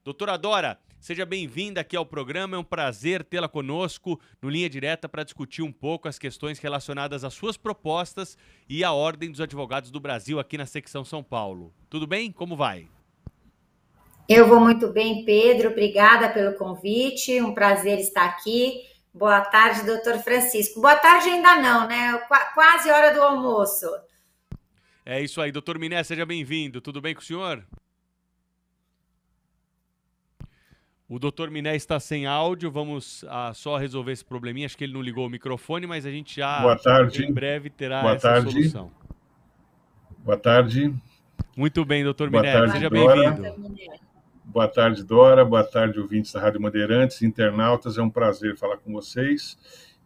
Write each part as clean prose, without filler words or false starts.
Doutora Dora, seja bem-vinda aqui ao programa, é um prazer tê-la conosco no Linha Direta para discutir um pouco as questões relacionadas às suas propostas e à Ordem dos Advogados do Brasil aqui na secção São Paulo. Tudo bem? Como vai? Eu vou muito bem, Pedro. Obrigada pelo convite. Um prazer estar aqui. Boa tarde, doutor Francisco. Boa tarde ainda não, né? Quase hora do almoço. É isso aí, doutor Miné, seja bem-vindo. Tudo bem com o senhor? O doutor Miné está sem áudio, vamos só resolver esse probleminha. Acho que ele não ligou o microfone, mas a gente já em breve terá essa solução. Boa tarde. Muito bem, doutor Boa Miné, tarde, seja Dora. bem-vindo. Boa tarde, Dora. Boa tarde, ouvintes da Rádio Bandeirantes, internautas. É um prazer falar com vocês.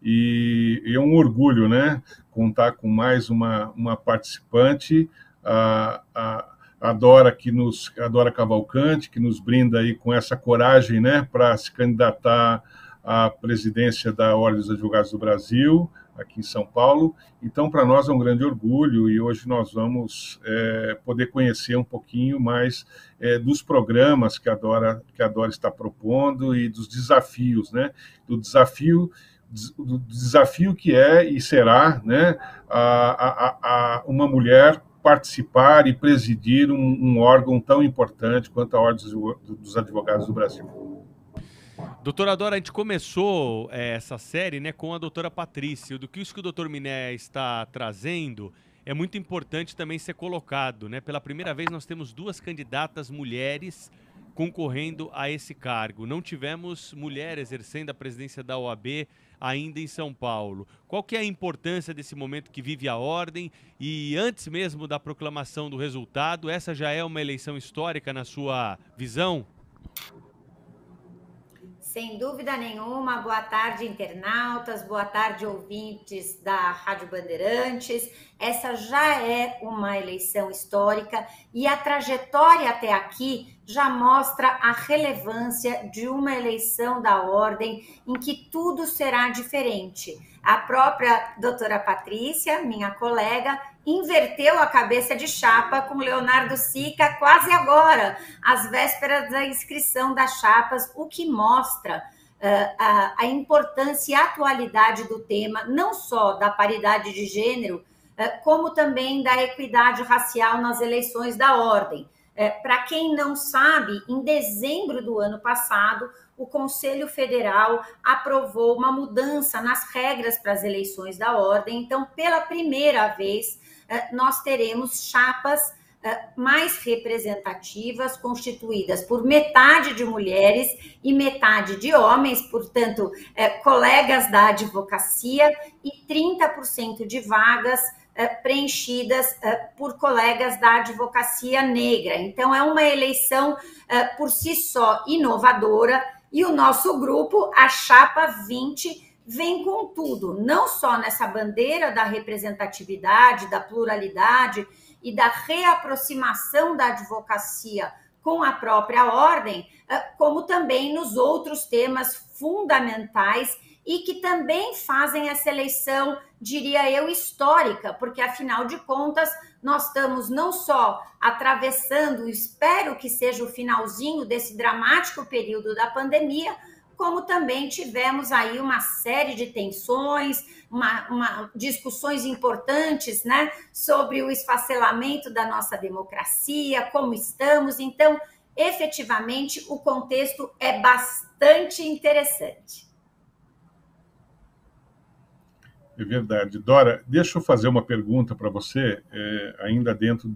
E é um orgulho, né, contar com mais uma participante, a Dora, a Dora Cavalcante, que nos brinda aí com essa coragem, né, para se candidatar à presidência da Ordem dos Advogados do Brasil, aqui em São Paulo. Então, para nós é um grande orgulho e hoje nós vamos poder conhecer um pouquinho mais dos programas que a Dora está propondo e dos desafios, né, do desafio que é e será, né, uma mulher participar e presidir um órgão tão importante quanto a Ordem dos Advogados do Brasil. Doutora Dora, a gente começou essa série, né, com a doutora Patrícia. Do que isso que o doutor Miné está trazendo é muito importante também ser colocado, né? Pela primeira vez nós temos duas candidatas mulheres concorrendo a esse cargo. Não tivemos mulher exercendo a presidência da OAB ainda em São Paulo. Qual que é a importância desse momento que vive a Ordem? E antes mesmo da proclamação do resultado, essa já é uma eleição histórica na sua visão? Sem dúvida nenhuma. Boa tarde, internautas, boa tarde, ouvintes da Rádio Bandeirantes. Essa já é uma eleição histórica e a trajetória até aqui já mostra a relevância de uma eleição da Ordem em que tudo será diferente. A própria doutora Patrícia, minha colega, inverteu a cabeça de chapa com Leonardo Sica quase agora, às vésperas da inscrição das chapas, o que mostra a importância e a atualidade do tema, não só da paridade de gênero, como também da equidade racial nas eleições da Ordem. Para quem não sabe, em dezembro do ano passado, o Conselho Federal aprovou uma mudança nas regras para as eleições da Ordem. Então, pela primeira vez, nós teremos chapas mais representativas, constituídas por metade de mulheres e metade de homens, portanto, colegas da advocacia, e 30% de vagas preenchidas por colegas da advocacia negra. Então, é uma eleição por si só inovadora, e o nosso grupo, a Chapa 20, vem com tudo, não só nessa bandeira da representatividade, da pluralidade e da reaproximação da advocacia com a própria Ordem, como também nos outros temas fundamentais e que também fazem essa eleição, diria eu, histórica, porque, afinal de contas, nós estamos não só atravessando, espero que seja o finalzinho desse dramático período da pandemia, como também tivemos aí uma série de tensões, discussões importantes, né, sobre o esfacelamento da nossa democracia, como estamos. Então, efetivamente, o contexto é bastante interessante. É verdade. Dora, deixa eu fazer uma pergunta para você, ainda dentro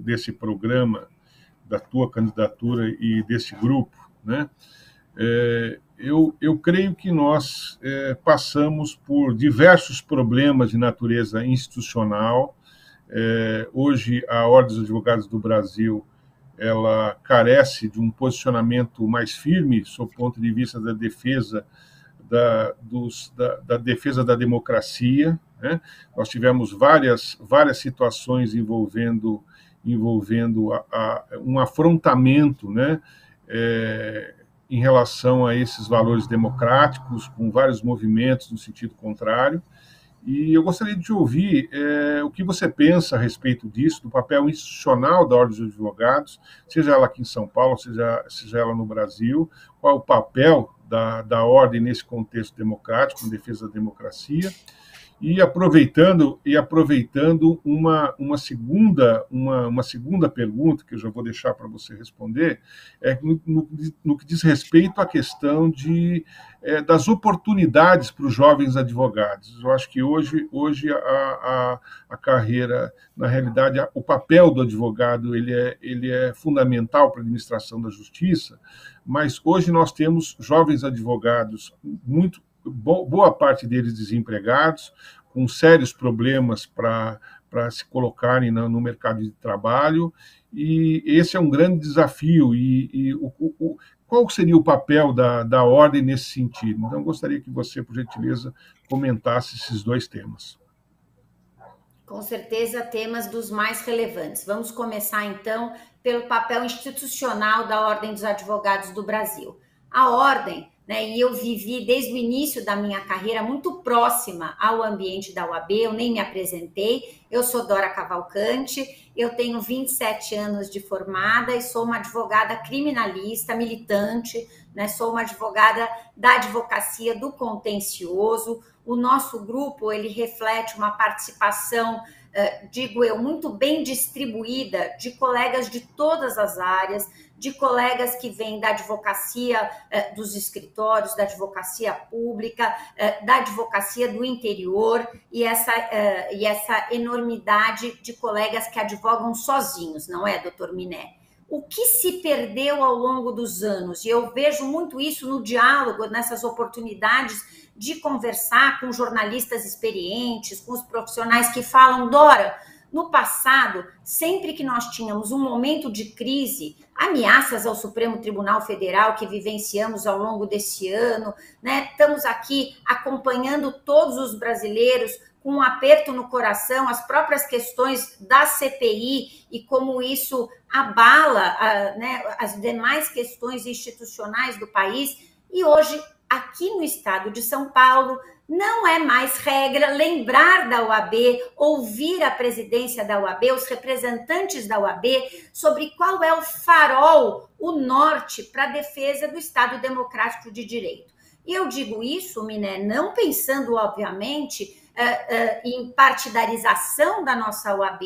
desse programa, da tua candidatura e desse grupo, né? Eu creio que nós passamos por diversos problemas de natureza institucional. Hoje, a Ordem dos Advogados do Brasil, ela carece de um posicionamento mais firme sob o ponto de vista da defesa da defesa da democracia, né? Nós tivemos várias situações envolvendo um afrontamento, né, em relação a esses valores democráticos, com vários movimentos no sentido contrário. E eu gostaria de ouvir o que você pensa a respeito disso, do papel institucional da Ordem dos Advogados, seja ela aqui em São Paulo, seja ela no Brasil, qual é o papel da Ordem nesse contexto democrático, em defesa da democracia, e aproveitando uma segunda pergunta, que eu já vou deixar para você responder, no que diz respeito à questão das oportunidades para os jovens advogados. Eu acho que hoje a carreira, na realidade, o papel do advogado ele é fundamental para a administração da justiça, mas hoje nós temos jovens advogados, boa parte deles desempregados, com sérios problemas para se colocarem no mercado de trabalho, e esse é um grande desafio. Qual seria o papel da Ordem nesse sentido? Então, eu gostaria que você, por gentileza, comentasse esses dois temas. Com certeza, temas dos mais relevantes. Vamos começar, então, pelo papel institucional da Ordem dos Advogados do Brasil. A Ordem, e eu vivi desde o início da minha carreira muito próxima ao ambiente da OAB, eu nem me apresentei, eu sou Dora Cavalcante, eu tenho 27 anos de formada e sou uma advogada criminalista, militante, sou uma advogada da advocacia do contencioso. O nosso grupo, ele reflete uma participação, digo eu, muito bem distribuída de colegas de todas as áreas, de colegas que vêm da advocacia dos escritórios, da advocacia pública, da advocacia do interior e essa enormidade de colegas que advogam sozinhos, não é, doutor Miné? O que se perdeu ao longo dos anos, e eu vejo muito isso no diálogo, nessas oportunidades de conversar com jornalistas experientes, com os profissionais que falam, Dora, no passado, sempre que nós tínhamos um momento de crise, ameaças ao Supremo Tribunal Federal que vivenciamos ao longo desse ano, estamos aqui acompanhando todos os brasileiros com um aperto no coração, as próprias questões da CPI e como isso abala as demais questões institucionais do país. E hoje, aqui no estado de São Paulo, não é mais regra lembrar da OAB, ouvir a presidência da OAB, os representantes da OAB, sobre qual é o farol, o norte para a defesa do Estado Democrático de Direito. E eu digo isso, Miné, não pensando, obviamente, em partidarização da nossa OAB,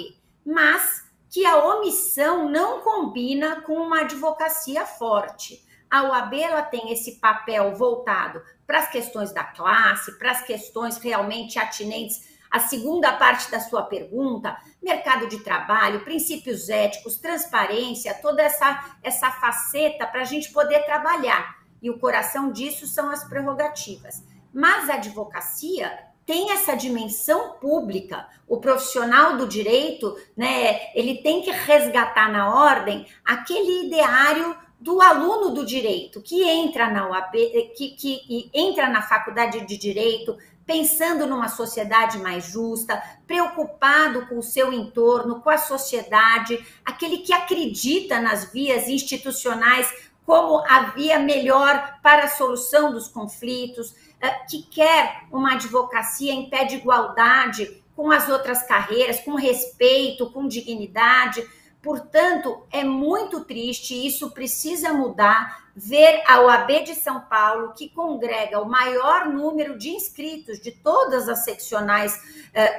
mas que a omissão não combina com uma advocacia forte. A OAB ela tem esse papel voltado para as questões da classe, para as questões realmente atinentes à segunda parte da sua pergunta, mercado de trabalho, princípios éticos, transparência, toda essa faceta para a gente poder trabalhar. E o coração disso são as prerrogativas. Mas a advocacia tem essa dimensão pública. O profissional do direito, ele tem que resgatar na ordem aquele ideário do aluno do direito, que entra na UAB, que entra na faculdade de direito, pensando numa sociedade mais justa, preocupado com o seu entorno, com a sociedade, aquele que acredita nas vias institucionais como a via melhor para a solução dos conflitos, que quer uma advocacia em pé de igualdade com as outras carreiras, com respeito, com dignidade. Portanto, é muito triste, isso precisa mudar, ver a OAB de São Paulo, que congrega o maior número de inscritos de todas as seccionais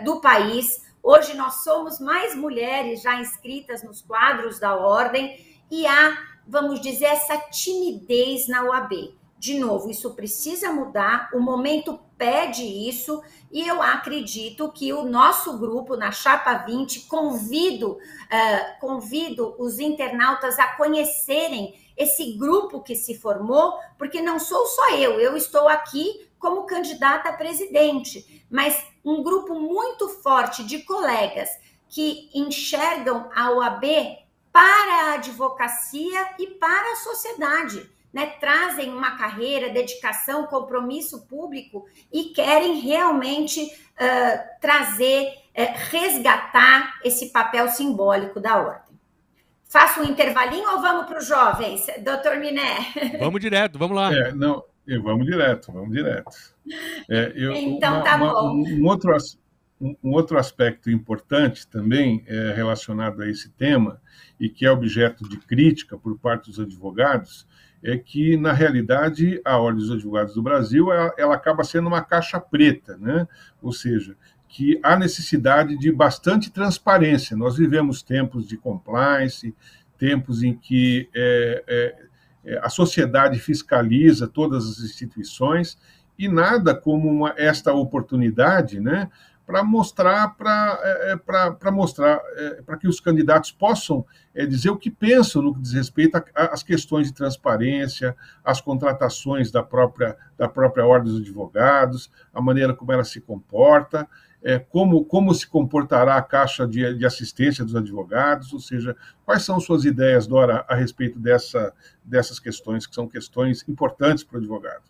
do país. Hoje nós somos mais mulheres já inscritas nos quadros da ordem e há, vamos dizer, essa timidez na OAB. De novo, isso precisa mudar, o momento pede isso e eu acredito que o nosso grupo, na Chapa 20, convido os internautas a conhecerem esse grupo que se formou, porque não sou só eu estou aqui como candidata a presidente, mas um grupo muito forte de colegas que enxergam a OAB para a advocacia e para a sociedade. Trazem uma carreira, dedicação, compromisso público e querem realmente resgatar esse papel simbólico da ordem. Faço um intervalinho ou vamos para os jovens, doutor Miné? Vamos direto, vamos lá. E vamos direto, vamos direto. Então, tá bom. Um outro aspecto importante também relacionado a esse tema, e que é objeto de crítica por parte dos advogados, é que, na realidade, a Ordem dos Advogados do Brasil ela acaba sendo uma caixa preta, né? Ou seja, que há necessidade de bastante transparência. Nós vivemos tempos de compliance, tempos em que a sociedade fiscaliza todas as instituições, e nada como esta oportunidade, né, para mostrar para que os candidatos possam dizer o que pensam no que diz respeito às questões de transparência, às contratações da própria Ordem dos Advogados, a maneira como ela se comporta, como se comportará a Caixa de Assistência dos Advogados, ou seja, quais são suas ideias, Dora, a respeito dessas questões, que são questões importantes para o advogado?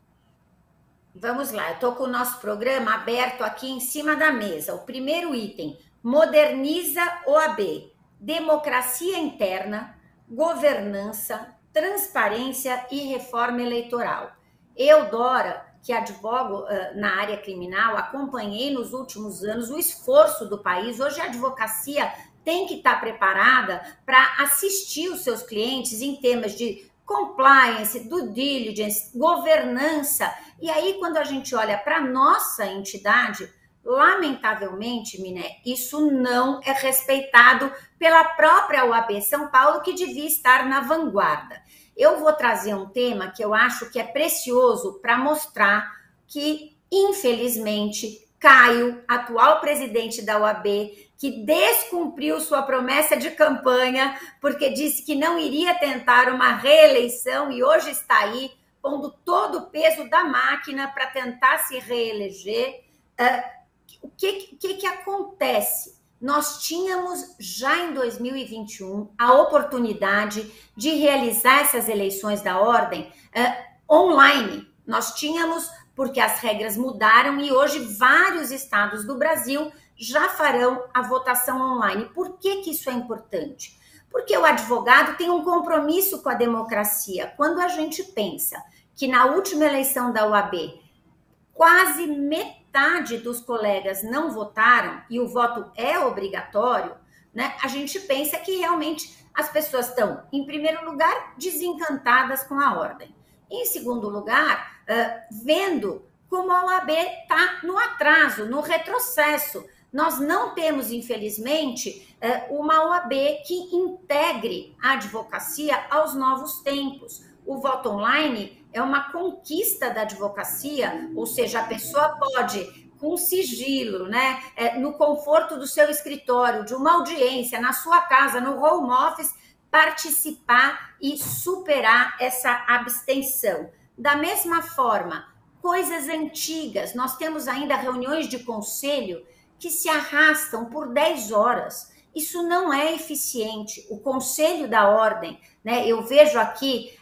Vamos lá, eu estou com o nosso programa aberto aqui em cima da mesa. O primeiro item, moderniza OAB, democracia interna, governança, transparência e reforma eleitoral. Eu, Dora, que advogo na área criminal, acompanhei nos últimos anos o esforço do país. Hoje a advocacia tem que estar preparada para assistir os seus clientes em temas de compliance, due diligence, governança. E aí, quando a gente olha para a nossa entidade, lamentavelmente, Miné, isso não é respeitado pela própria OAB São Paulo, que devia estar na vanguarda. Eu vou trazer um tema que eu acho que é precioso para mostrar que, infelizmente, Caio, atual presidente da OAB, que descumpriu sua promessa de campanha, porque disse que não iria tentar uma reeleição e hoje está aí, pondo todo o peso da máquina para tentar se reeleger. O que acontece? Nós tínhamos já em 2021 a oportunidade de realizar essas eleições da ordem online. Nós tínhamos, porque as regras mudaram e hoje vários estados do Brasil já farão a votação online. Por que isso é importante? Porque o advogado tem um compromisso com a democracia. Quando a gente pensa que na última eleição da OAB, quase metade dos colegas não votaram e o voto é obrigatório, né? A gente pensa que realmente as pessoas estão, em primeiro lugar, desencantadas com a ordem. Em segundo lugar, vendo como a OAB está no atraso, no retrocesso. Nós não temos, infelizmente, uma OAB que integre a advocacia aos novos tempos. O voto online é uma conquista da advocacia, ou seja, a pessoa pode, com sigilo, né, no conforto do seu escritório, de uma audiência, na sua casa, no home office, participar e superar essa abstenção. Da mesma forma, coisas antigas, nós temos ainda reuniões de conselho que se arrastam por 10 horas. Isso não é eficiente. O Conselho da Ordem, né, eu vejo aqui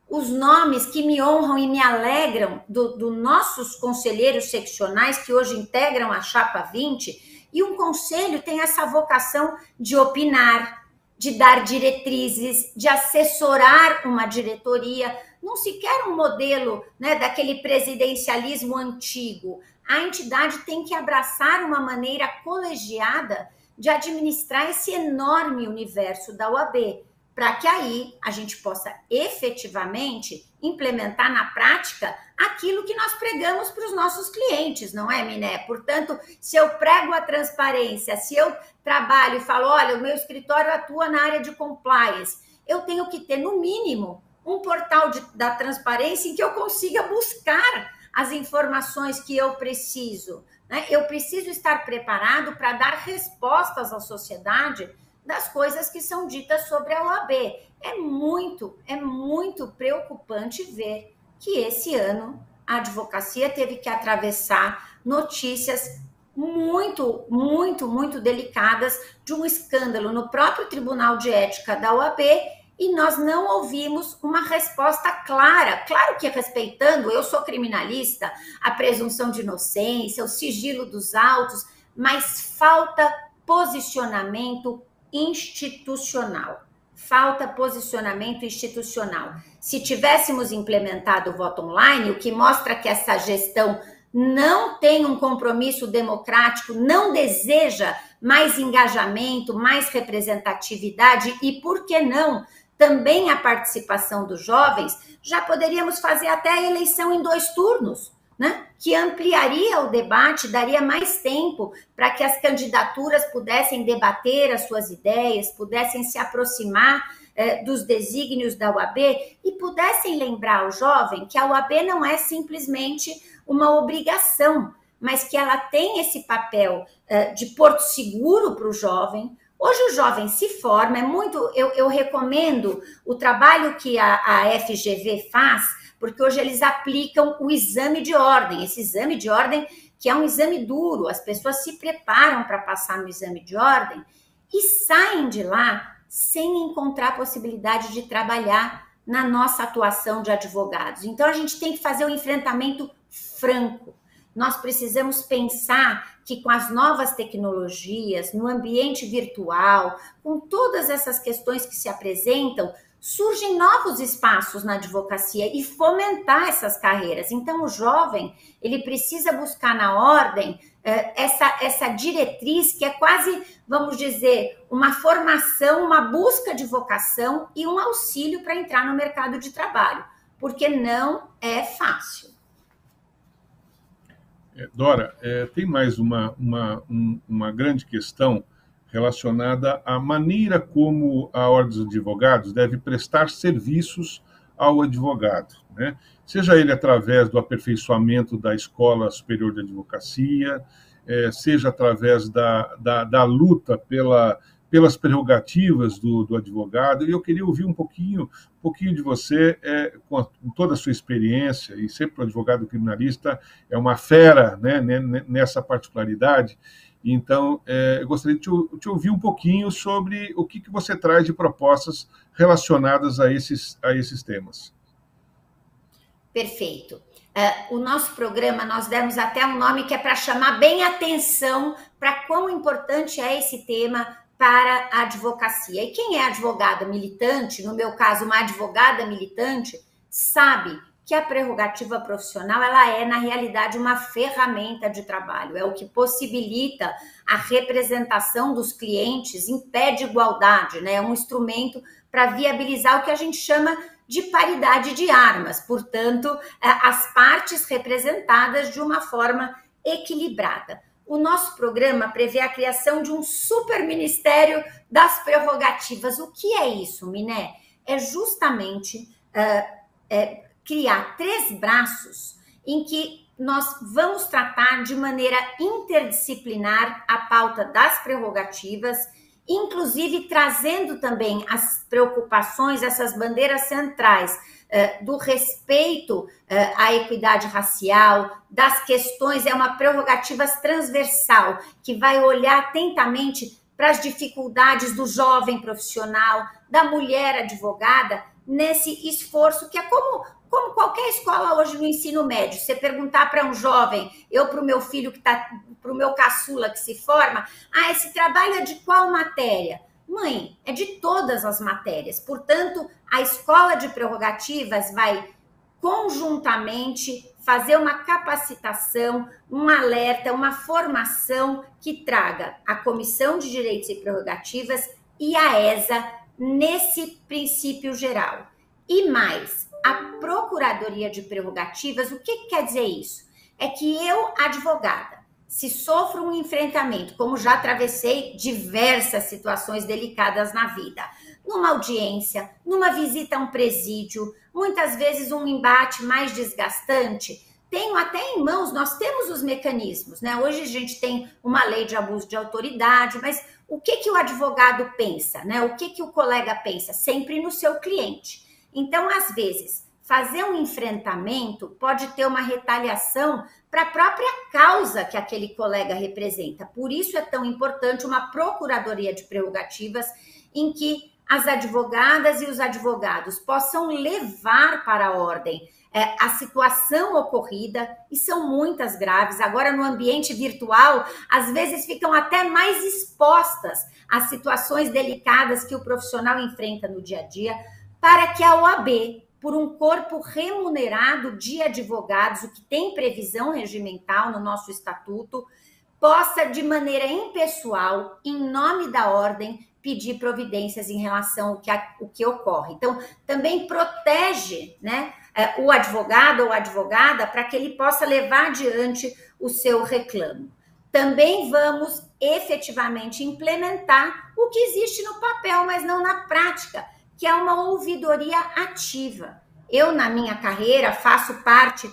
os nomes que me honram e me alegram dos nossos conselheiros seccionais que hoje integram a Chapa 20, e um conselho tem essa vocação de opinar, de dar diretrizes, de assessorar uma diretoria. Não se quer um modelo, né, daquele presidencialismo antigo. A entidade tem que abraçar uma maneira colegiada de administrar esse enorme universo da OAB, para que aí a gente possa efetivamente implementar na prática aquilo que nós pregamos para os nossos clientes, não é, Miné? Portanto, se eu prego a transparência, se eu trabalho e falo, olha, o meu escritório atua na área de compliance, eu tenho que ter, no mínimo, um portal da transparência em que eu consiga buscar as informações que eu preciso, né? Eu preciso estar preparado para dar respostas à sociedade das coisas que são ditas sobre a OAB. É muito preocupante ver que esse ano a advocacia teve que atravessar notícias muito delicadas de um escândalo no próprio Tribunal de Ética da OAB, e nós não ouvimos uma resposta clara. Claro que respeitando, eu sou criminalista, a presunção de inocência, o sigilo dos autos, mas falta posicionamento institucional. falta posicionamento institucional. Se tivéssemos implementado o voto online, o que mostra que essa gestão não tem um compromisso democrático, não deseja mais engajamento, mais representatividade e, por que não, também a participação dos jovens, já poderíamos fazer até a eleição em 2 turnos, né? Que ampliaria o debate, daria mais tempo para que as candidaturas pudessem debater as suas ideias, pudessem se aproximar dos desígnios da UAB e pudessem lembrar ao jovem que a UAB não é simplesmente uma obrigação, mas que ela tem esse papel de porto seguro para o jovem. Hoje o jovem se forma, eu recomendo o trabalho que a FGV faz, porque hoje eles aplicam o exame de ordem, esse exame de ordem que é um exame duro, as pessoas se preparam para passar no exame de ordem e saem de lá sem encontrar possibilidade de trabalhar na nossa atuação de advogados. Então a gente tem que fazer um enfrentamento franco. Nós precisamos pensar que com as novas tecnologias, no ambiente virtual, com todas essas questões que se apresentam, surgem novos espaços na advocacia e fomentar essas carreiras. Então, o jovem, ele precisa buscar na ordem essa diretriz que é quase, vamos dizer, uma formação, uma busca de vocação e um auxílio para entrar no mercado de trabalho, porque não é fácil. Dora, tem mais uma grande questão relacionada à maneira como a Ordem dos Advogados deve prestar serviços ao advogado, né? Seja ele através do aperfeiçoamento da Escola Superior de Advocacia, seja através da luta pelas prerrogativas do advogado. E eu queria ouvir um pouquinho de você, com toda a sua experiência, e sempre o advogado criminalista é uma fera, né, nessa particularidade. Então, eu gostaria de te ouvir um pouquinho sobre o que você traz de propostas relacionadas a esses temas. Perfeito. O nosso programa, nós demos até um nome que é para chamar bem atenção para quão importante é esse tema para a advocacia. E quem é advogado militante, no meu caso, uma advogada militante, sabe que a prerrogativa profissional, ela é, na realidade, uma ferramenta de trabalho, é o que possibilita a representação dos clientes em pé de igualdade, né? É um instrumento para viabilizar o que a gente chama de paridade de armas, portanto, as partes representadas de uma forma equilibrada. O nosso programa prevê a criação de um superministério das prerrogativas. O que é isso, Miné? É justamente criar 3 braços em que nós vamos tratar de maneira interdisciplinar a pauta das prerrogativas, inclusive trazendo também as preocupações, essas bandeiras centrais do respeito à equidade racial, das questões, é uma prerrogativa transversal, que vai olhar atentamente para as dificuldades do jovem profissional, da mulher advogada, nesse esforço que é como qualquer escola hoje no ensino médio. Você perguntar para um jovem, para o meu filho para o meu caçula que se forma, esse trabalho é de qual matéria? Mãe, é de todas as matérias. Portanto, a escola de prerrogativas vai conjuntamente fazer uma capacitação, um alerta, uma formação que traga a Comissão de Direitos e Prerrogativas e a ESA nesse princípio geral. E mais, a Procuradoria de Prerrogativas, o que quer dizer isso? É que eu, advogada, se sofro um enfrentamento, como já atravessei diversas situações delicadas na vida, numa audiência, numa visita a um presídio, muitas vezes um embate mais desgastante, tenho até em mãos, nós temos os mecanismos, né? Hoje a gente tem uma lei de abuso de autoridade, mas o que o advogado pensa, né? O que o colega pensa? Sempre no seu cliente. Então, às vezes, fazer um enfrentamento pode ter uma retaliação para a própria causa que aquele colega representa. Por isso é tão importante uma procuradoria de prerrogativas em que as advogadas e os advogados possam levar para a ordem a situação ocorrida, e são muitas graves. Agora, no ambiente virtual, às vezes ficam até mais expostas às situações delicadas que o profissional enfrenta no dia a dia, para que a OAB, por um corpo remunerado de advogados, o que tem previsão regimental no nosso estatuto, possa, de maneira impessoal, em nome da ordem, pedir providências em relação ao que ocorre. Então, também protege, né, o advogado ou advogada para que ele possa levar adiante o seu reclamo. Também vamos efetivamente implementar o que existe no papel, mas não na prática, que é uma ouvidoria ativa. Eu, na minha carreira, faço parte,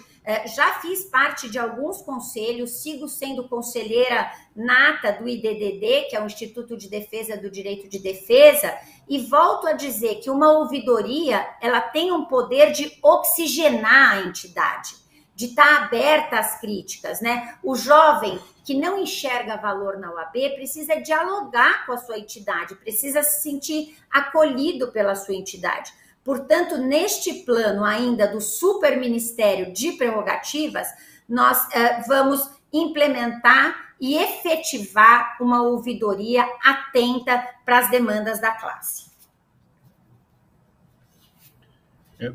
já fiz parte de alguns conselhos, sigo sendo conselheira nata do IDDD, que é o Instituto de Defesa do Direito de Defesa, e volto a dizer que uma ouvidoria, ela tem um poder de oxigenar a entidade, de estar aberta às críticas, né? O jovem que não enxerga valor na OAB precisa dialogar com a sua entidade, precisa se sentir acolhido pela sua entidade. Portanto, neste plano ainda do Superministério de Prerrogativas, nós vamos implementar e efetivar uma ouvidoria atenta para as demandas da classe.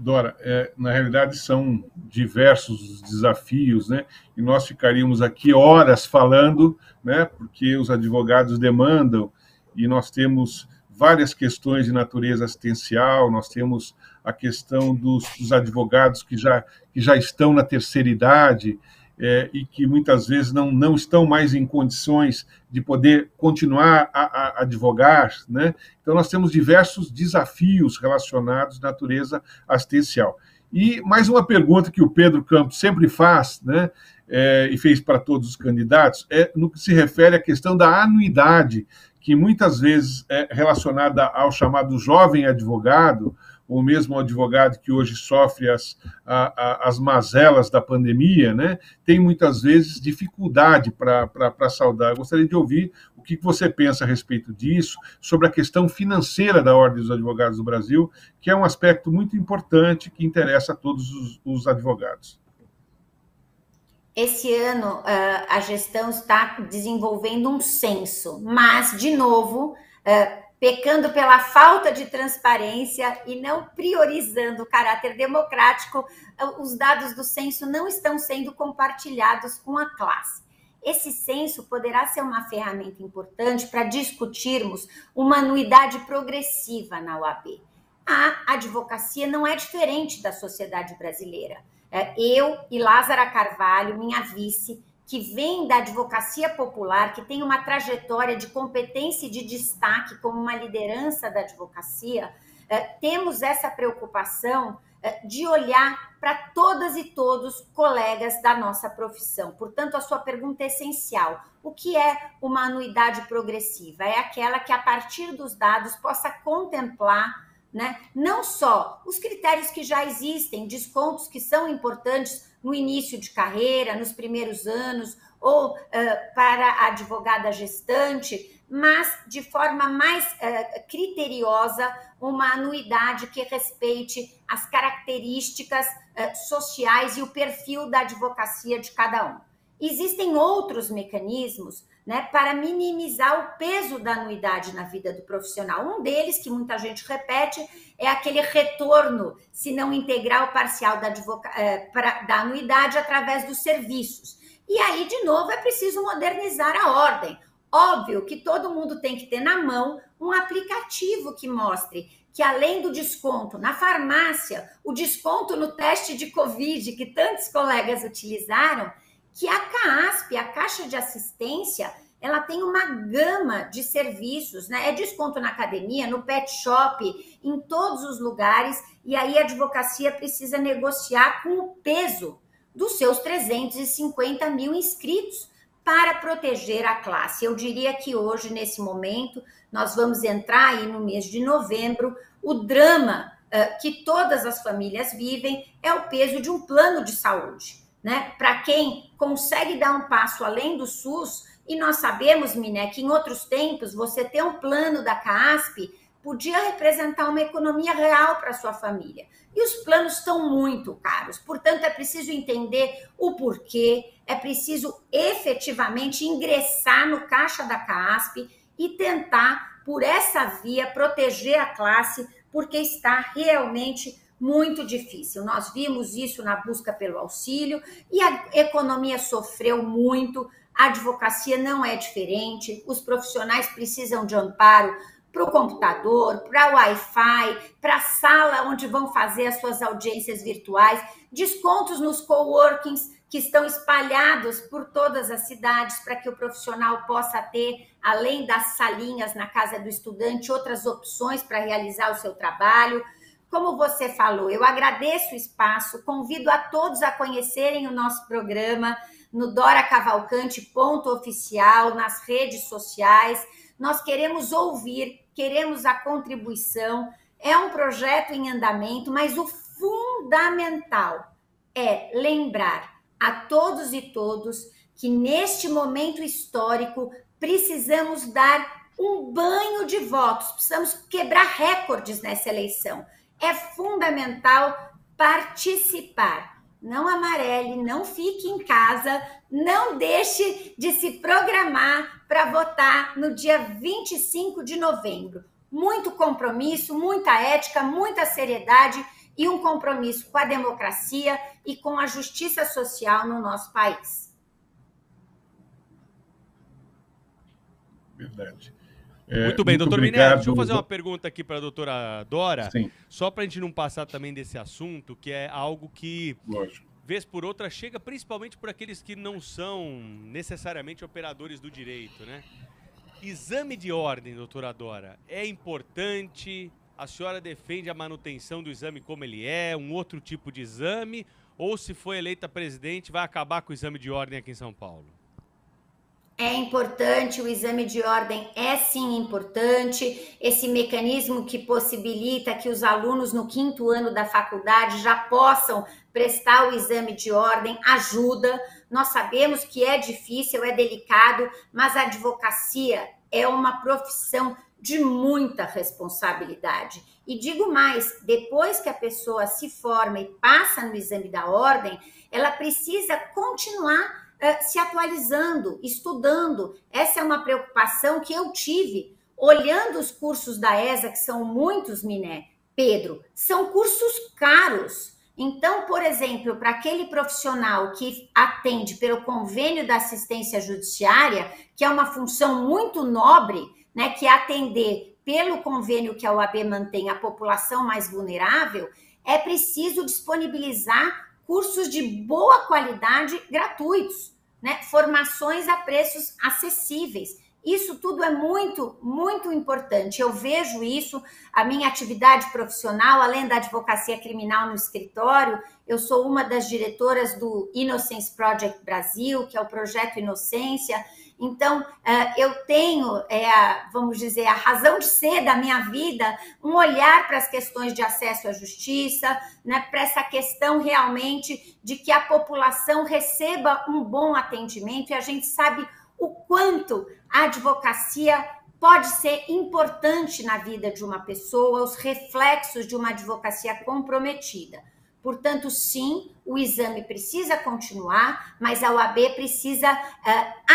Dora, na realidade são diversos desafios, né? E nós ficaríamos aqui horas falando, né? Porque os advogados demandam, e nós temos várias questões de natureza assistencial, nós temos a questão dos advogados que já estão na terceira idade, e que muitas vezes não estão mais em condições de poder continuar a advogar, né? Então, nós temos diversos desafios relacionados à natureza assistencial. E mais uma pergunta que o Pedro Campos sempre faz, né? E fez para todos os candidatos, no que se refere à questão da anuidade, que muitas vezes é relacionada ao chamado jovem advogado, ou mesmo o advogado que hoje sofre as mazelas da pandemia, né, tem muitas vezes dificuldade para saldar. Eu gostaria de ouvir o que você pensa a respeito disso, sobre a questão financeira da Ordem dos Advogados do Brasil, que é um aspecto muito importante que interessa a todos os advogados. Esse ano, a gestão está desenvolvendo um censo, mas, de novo, pecando pela falta de transparência e não priorizando o caráter democrático, os dados do censo não estão sendo compartilhados com a classe. Esse censo poderá ser uma ferramenta importante para discutirmos uma anuidade progressiva na OAB. A advocacia não é diferente da sociedade brasileira. Eu e Lázara Carvalho, minha vice, que vem da advocacia popular, que tem uma trajetória de competência e de destaque como uma liderança da advocacia, temos essa preocupação de olhar para todas e todos colegas da nossa profissão. Portanto, a sua pergunta é essencial. O que é uma anuidade progressiva? É aquela que, a partir dos dados, possa contemplar, né, não só os critérios que já existem, descontos que são importantes no início de carreira, nos primeiros anos, ou para a advogada gestante, mas de forma mais criteriosa, uma anuidade que respeite as características sociais e o perfil da advocacia de cada um. Existem outros mecanismos, né, para minimizar o peso da anuidade na vida do profissional. Um deles, que muita gente repete, é aquele retorno, se não integral ou parcial da anuidade através dos serviços. E aí, de novo, é preciso modernizar a ordem. Óbvio que todo mundo tem que ter na mão um aplicativo que mostre que, além do desconto na farmácia, o desconto no teste de Covid, que tantos colegas utilizaram, que a CAASP, a Caixa de Assistência, ela tem uma gama de serviços, né? É desconto na academia, no pet shop, em todos os lugares, e aí a advocacia precisa negociar com o peso dos seus 350 mil inscritos para proteger a classe. Eu diria que hoje, nesse momento, nós vamos entrar aí no mês de novembro, o drama que todas as famílias vivem é o peso de um plano de saúde, né? Para quem consegue dar um passo além do SUS, e nós sabemos, Miné, que em outros tempos você ter um plano da CAASP podia representar uma economia real para sua família. E os planos estão muito caros, portanto, é preciso entender o porquê, é preciso efetivamente ingressar no caixa da CASP e tentar, por essa via, proteger a classe, porque está realmente muito difícil. Nós vimos isso na busca pelo auxílio e a economia sofreu muito, a advocacia não é diferente, os profissionais precisam de amparo para o computador, para o Wi-Fi, para a sala onde vão fazer as suas audiências virtuais, descontos nos coworkings que estão espalhados por todas as cidades para que o profissional possa ter, além das salinhas na casa do estudante, outras opções para realizar o seu trabalho. Como você falou, eu agradeço o espaço, convido a todos a conhecerem o nosso programa no Dora Cavalcante, ponto oficial, nas redes sociais. Nós queremos ouvir, queremos a contribuição. É um projeto em andamento, mas o fundamental é lembrar a todos e todas que neste momento histórico precisamos dar um banho de votos, precisamos quebrar recordes nessa eleição. É fundamental participar. Não amarele, não fique em casa, não deixe de se programar para votar no dia 25 de novembro. Muito compromisso, muita ética, muita seriedade e um compromisso com a democracia e com a justiça social no nosso país. Verdade. Muito bem, doutor Miné, deixa eu fazer uma pergunta aqui para a doutora Dora, Sim. Só para a gente não passar também desse assunto, que é algo que, Lógico, vez por outra, chega principalmente por aqueles que não são necessariamente operadores do direito, né? Exame de ordem, doutora Dora, é importante? A senhora defende a manutenção do exame como ele é, um outro tipo de exame, ou se for eleita presidente, vai acabar com o exame de ordem aqui em São Paulo? É importante, o exame de ordem é sim importante, esse mecanismo que possibilita que os alunos no 5º ano da faculdade já possam prestar o exame de ordem ajuda. Nós sabemos que é difícil, é delicado, mas a advocacia é uma profissão de muita responsabilidade. E digo mais, depois que a pessoa se forma e passa no exame da ordem, ela precisa continuar se atualizando, estudando. Essa é uma preocupação que eu tive, olhando os cursos da ESA, que são muitos, Miné, Pedro, são cursos caros. Então, por exemplo, para aquele profissional que atende pelo convênio da assistência judiciária, que é uma função muito nobre, né, que é atender pelo convênio que a OAB mantém a população mais vulnerável, é preciso disponibilizar cursos de boa qualidade gratuitos, né? Formações a preços acessíveis. Isso tudo é muito, muito importante. Eu vejo isso, a minha atividade profissional, além da advocacia criminal no escritório, eu sou uma das diretoras do Innocence Project Brasil, que é o projeto Inocência. Então, eu tenho, vamos dizer, a razão de ser da minha vida, um olhar para as questões de acesso à justiça, né, para essa questão realmente de que a população receba um bom atendimento, e a gente sabe o quanto a advocacia pode ser importante na vida de uma pessoa, os reflexos de uma advocacia comprometida. Portanto, sim, o exame precisa continuar, mas a OAB precisa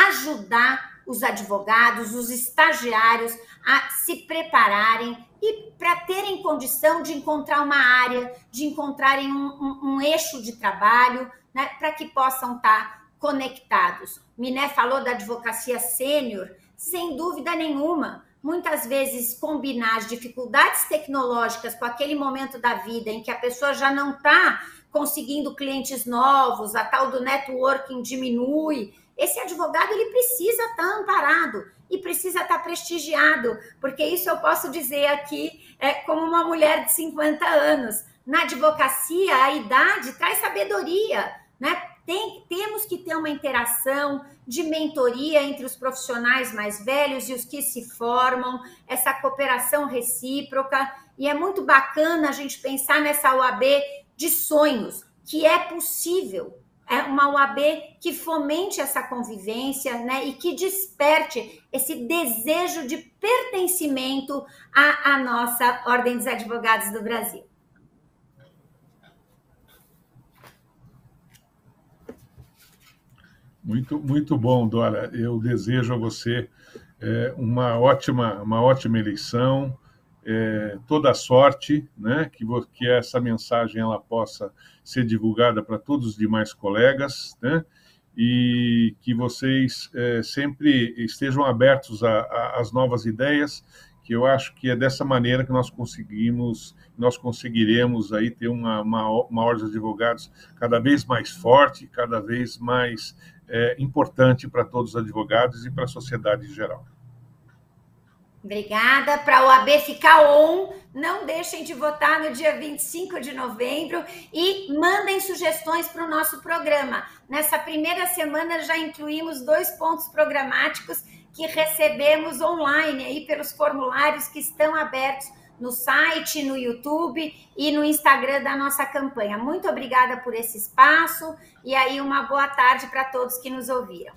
ajudar os advogados, os estagiários a se prepararem e para terem condição de encontrar uma área, de encontrarem um eixo de trabalho, né, para que possam estar conectados. Miné falou da advocacia sênior, sem dúvida nenhuma. Muitas vezes combinar as dificuldades tecnológicas com aquele momento da vida em que a pessoa já não está conseguindo clientes novos, a tal do networking diminui. Esse advogado ele precisa estar amparado e precisa estar prestigiado, porque isso eu posso dizer aqui como uma mulher de 50 anos. Na advocacia, a idade traz sabedoria, né? Temos que ter uma interação de mentoria entre os profissionais mais velhos e os que se formam, essa cooperação recíproca, e é muito bacana a gente pensar nessa OAB de sonhos, que é possível, uma OAB que fomente essa convivência, né, e que desperte esse desejo de pertencimento à nossa Ordem dos Advogados do Brasil. Muito, muito bom, Dora. Eu desejo a você uma ótima eleição, toda a sorte, né? Que essa mensagem ela possa ser divulgada para todos os demais colegas, né? E que vocês sempre estejam abertos às novas ideias, que eu acho que é dessa maneira que nós conseguiremos aí ter uma ordem de advogados cada vez mais forte, cada vez mais importante para todos os advogados e para a sociedade em geral. Obrigada. Para a OAB ficar on, não deixem de votar no dia 25 de novembro e mandem sugestões para o nosso programa. Nessa primeira semana já incluímos 2 pontos programáticos que recebemos online aí pelos formulários que estão abertos no site, no YouTube e no Instagram da nossa campanha. Muito obrigada por esse espaço e aí uma boa tarde para todos que nos ouviram.